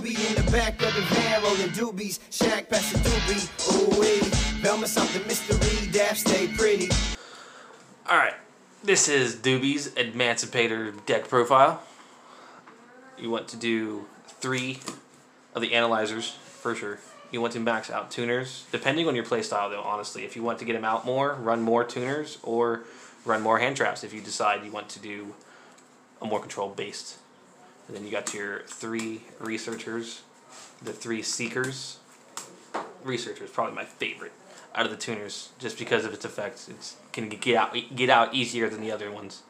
Doobie in the back of the van, rolling doobies. Shack past the doobie. Ooh-wee. Velma something mystery, dash stay pretty. Alright, this is Doobie's Adamancipator deck profile. You want to do 3 of the analyzers, for sure. You want to max out tuners, depending on your playstyle though, honestly. If you want to get them out more, run more tuners, or run more hand traps if you decide you want to do a more control based. And then you got your 3 researchers, the 3 seekers. Researcher is probably my favorite out of the tuners, just because of its effects. It can get out easier than the other ones.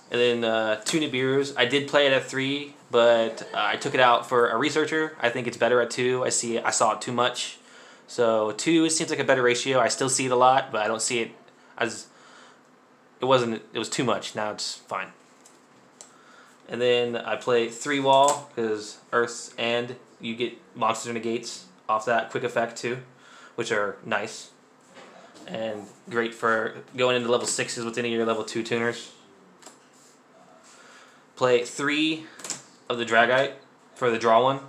And then 2 Nibiru's. I did play it at 3, but I took it out for a researcher. I think it's better at 2. I saw it too much. So 2 seems like a better ratio. I still see it a lot, but I don't see it as it was too much. Now it's fine. And then I play 3 wall because Earths, and you get monster negates off that quick effect too, which are nice and great for going into level 6s with any of your level 2 tuners. Play 3 of the Dragite for the draw one,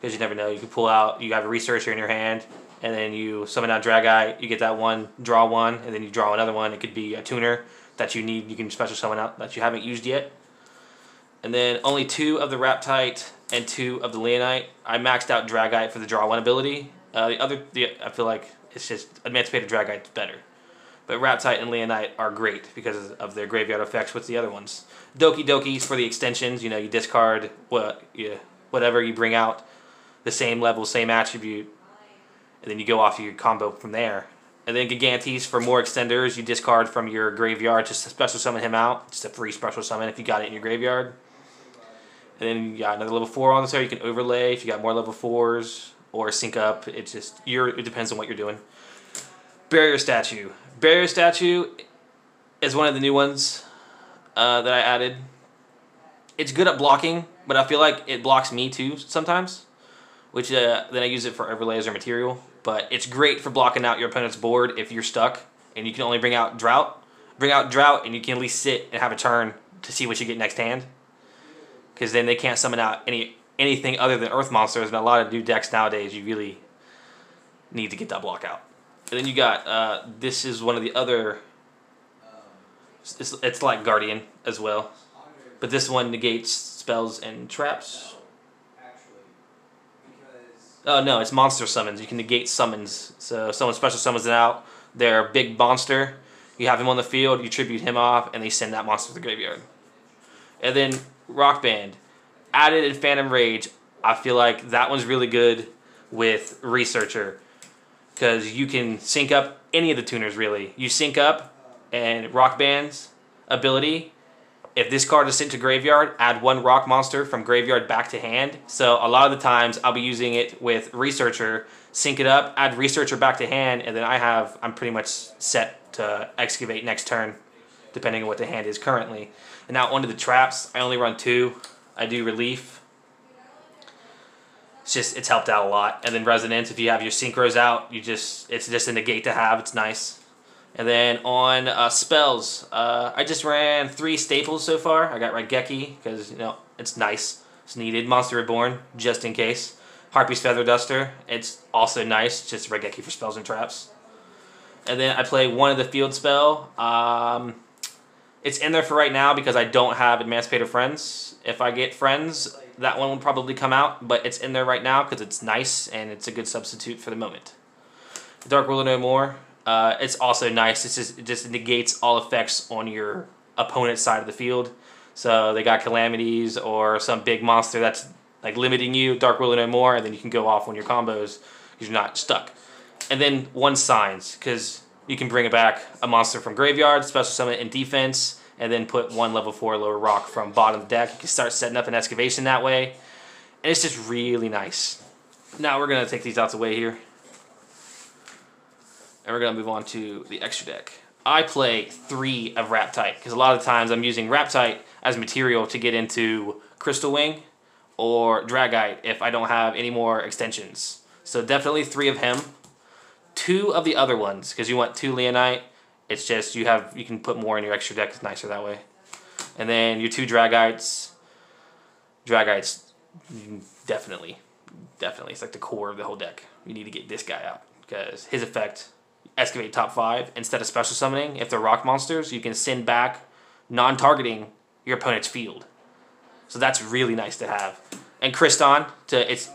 because you never know. You can pull out, you have a researcher in your hand, and then you summon out Dragite, you get that one, draw one, and then you draw another one. It could be a tuner that you need, you can special summon out that you haven't used yet. And then only 2 of the Raptite and 2 of the Leonite. I maxed out Dragite for the draw one ability. I feel like it's just Adamancipator Dragite's better. But Raptite and Leonite are great because of their graveyard effects with the other ones. Doki Dokis for the extensions. You know, you discard whatever you bring out, the same level, same attribute, and then you go off your combo from there. And then Gigantes for more extenders. You discard from your graveyard to special summon him out. Just a free special summon if you got it in your graveyard. And then you got another level 4 on there. You can overlay if you got more level 4s or sync up. It depends on what you're doing. Barrier Statue. Barrier Statue is one of the new ones that I added. It's good at blocking, but I feel like it blocks me too sometimes, which then I use it for overlays or material. But it's great for blocking out your opponent's board if you're stuck and you can only bring out Drought. Bring out Drought and you can at least sit and have a turn to see what you get next hand. Because then they can't summon out anything other than Earth monsters, and a lot of new decks nowadays you really need to get that block out. And then you got, this is one of the other, it's like Guardian as well. But this one negates spells and traps. Oh no, it's monster summons. You can negate summons. So someone special summons it out, their big monster, you have him on the field, you tribute him off, and they send that monster to the graveyard. And then Rock Band. Added in Phantom Rage. I feel like that one's really good with Researcher, because you can sync up any of the tuners really. You sync up, and Rock Band's ability, if this card is sent to graveyard, add 1 rock monster from graveyard back to hand. So a lot of the times I'll be using it with Researcher, sync it up, add Researcher back to hand, and then I'm pretty much set to excavate next turn, depending on what the hand is currently. And now onto the traps. I only run 2. I do Relief. It's helped out a lot. And then Resonance, if you have your Synchros out, it's just a negate to have. It's nice. And then on spells, I just ran 3 staples so far. I got Raigeki because it's nice, it's needed. Monster Reborn just in case. Harpy's Feather Duster. It's also nice, just Raigeki for spells and traps. And then I play 1 of the field spell. It's in there for right now because I don't have Adamancipator Friends. If I get Friends, that one will probably come out, but it's in there right now because it's nice and it's a good substitute for the moment. Dark Ruler No More. It's also nice. It just negates all effects on your opponent's side of the field. So they got Calamities or some big monster that's like limiting you. Dark Ruler No More, and then you can go off on your combos because you're not stuck. And then 1 Signs, because you can bring it back a monster from graveyard, special summon it in defense, and then put 1 level 4 lower rock from bottom of the deck. You can start setting up an excavation that way. And it's just really nice. Now we're going to take these out the way here. And we're going to move on to the extra deck. I play 3 of Raptite, because a lot of times I'm using Raptite as material to get into Crystal Wing or Dragite if I don't have any more extensions. So definitely 3 of him. 2 of the other ones, because you want 2 Leonite. It's just you can put more in your extra deck. It's nicer that way. And then your 2 Dragites. Dragites definitely, it's like the core of the whole deck. You need to get this guy out because his effect, excavate top 5. Instead of special summoning, if they're rock monsters, you can send back non-targeting your opponent's field. So that's really nice to have. And Kriston, it's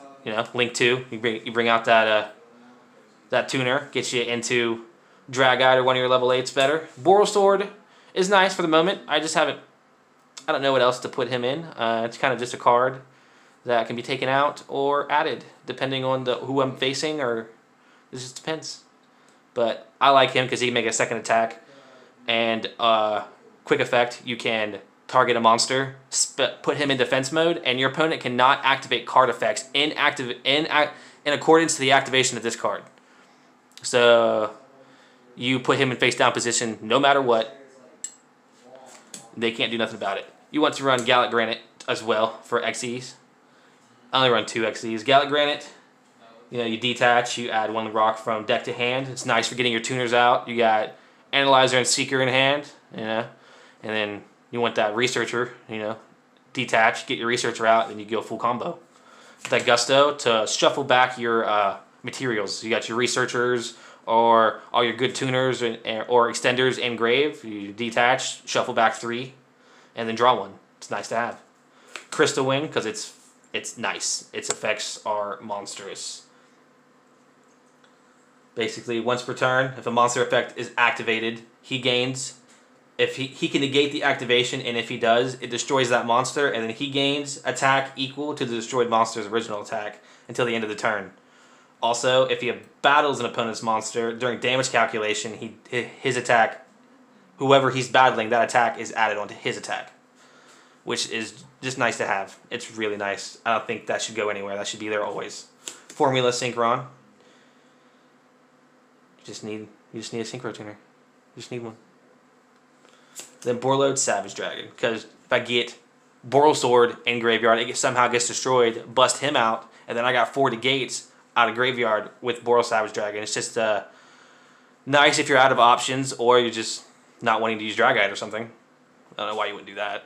Link 2. You bring out that tuner, gets you into Dragite or one of your level 8s better. Boral Sword is nice for the moment. I don't know what else to put him in. It's kind of just a card that can be taken out or added depending on who I'm facing, or it just depends. But I like him because he can make a second attack, and quick effect, you can target a monster, put him in defense mode, and your opponent cannot activate card effects in accordance to the activation of this card. So you put him in face down position no matter what. They can't do nothing about it. You want to run Gallic Granite as well for XEs. I only run 2 XEs. Gallic Granite, you detach, you add 1 rock from deck to hand. It's nice for getting your tuners out. You got Analyzer and Seeker in hand, and then you want that Researcher, detach, get your Researcher out, and you go full combo. That Gusto to shuffle back your materials. You got your Researchers or all your good tuners or extenders engrave. You detach, shuffle back 3, and then draw 1. It's nice to have. Crystal Wing, because it's nice. Its effects are monstrous. Basically, once per turn, if a monster effect is activated, he gains. If he can negate the activation, and if he does, it destroys that monster, and then he gains attack equal to the destroyed monster's original attack until the end of the turn. Also, if he battles an opponent's monster during damage calculation, his attack, whoever he's battling, that attack is added onto his attack, which is just nice to have. It's really nice. I don't think that should go anywhere. That should be there always. Formula Synchron. You just need a Synchro tuner. You just need one. Then Borlode Savage Dragon, because if I get Boral Sword in graveyard, it somehow gets destroyed, bust him out, and then I got 4 negates out of graveyard with Boral Savage Dragon. It's just nice if you're out of options or you're just not wanting to use Dragite or something. I don't know why you wouldn't do that,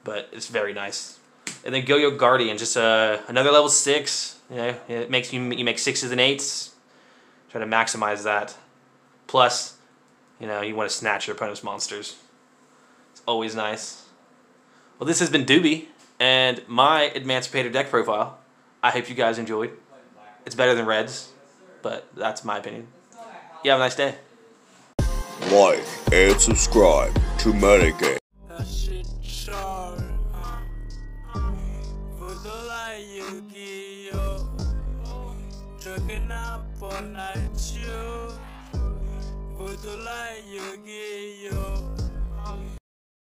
but it's very nice. And then Go-Yo Guardian, just another level 6. It makes you make 6s and 8s. Try to maximize that. Plus, you want to snatch your opponent's monsters. It's always nice. Well, this has been Doobie and my Adamancipator deck profile. I hope you guys enjoyed. It's better than Reds, but that's my opinion. You have a nice day. Like and subscribe to Metagame. Would you like you give you?